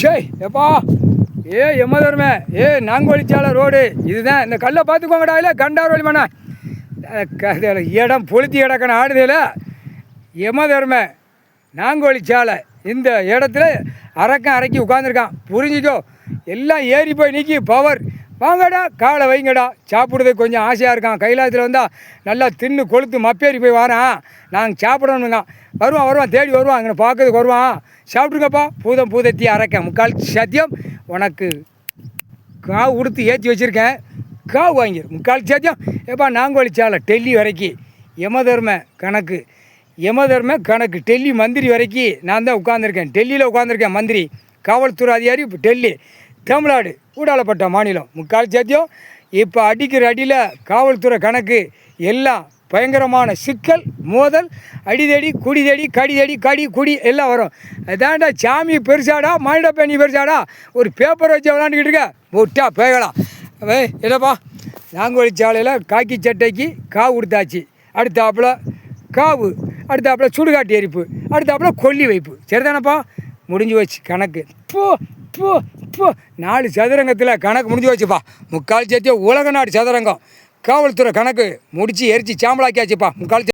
ஷே எப்பா ஏ எம்மதர்மே ஏ நாங்கோலிச்சால ரோடு இதுதான். இந்த கல்லை பார்த்துக்கோங்கடா. இல்லை கண்டார் வழி மண்ணா இடம் பொழுத்தி கிடக்கணும் ஆடுதில் எமதர்மை நாங்கோலிச்சாலை. இந்த இடத்துல அரக்கி உட்காந்துருக்கான். புரிஞ்சுக்கோ. எல்லாம் ஏறி போய் நிற்கி பவர். வாங்கடா காலை வைங்கடா. சாப்பிடுறதுக்கு கொஞ்சம் ஆசையாக இருக்கான். கைலாயத்தில் வந்தால் நல்லா தின்னு கொளுத்து மப்பேறி போய் வரான். நாங்கள் சாப்பிடணுங்க. வருவான் தேடி வருவான். அங்கே பார்க்கறதுக்கு வருவான். சாப்பிட்ருங்கப்பா. பூதத்தி அரக்கன் முக்கால் சத்தியம் உனக்கு காவு கொடுத்து ஏற்றி வச்சுருக்கேன். காவு வாங்கிடு முக்கால் சத்தியம். எப்பா நாங்கோலிச்சாலை டெல்லி வரைக்கும் யமதர்ம கணக்கு டெல்லி மந்திரி வரைக்கும் நான் தான் உட்காந்துருக்கேன். டெல்லியில் உட்காந்துருக்கேன். மந்திரி காவல்துறை அதிகாரி. இப்போ டெல்லி தமிழ்நாடு ஊடாலப்பட்ட மாநிலம் முக்கால் சத்தியம். இப்போ அடிக்கிற அடியில் காவல்துறை கணக்கு எல்லாம் பயங்கரமான சிக்கல் மோதல் அடிதடி குடிதடி கடிதடி கடி குடி எல்லாம் வரும். அதான்டா சாமி பெருசாடா மானிட பேணி பெருசாடா. ஒரு பேப்பர் வச்சு விளாண்டுக்கிட்டு இருக்க முட்டா பேகலாம். இல்லைப்பா நாங்கோலிச்சாலையில் காக்கி சட்டைக்கு காவு கொடுத்தாச்சு. அடுத்தாப்பில் சுடுகாட்டு எரிப்பு. அடுத்தாப்பில் கொல்லி வைப்பு. சரிதானப்பா முடிஞ்சு வச்சு கணக்கு. போ 4 சதுரங்கத்தில் கணக்கு முடிஞ்சு வச்சுப்பா. முக்கால் சத்தியம் உலக நாடு சதுரங்கம் காவல்துறை கணக்கு முடித்து எரித்து சாம்பலாக்கியாச்சுப்பா. முக்கால்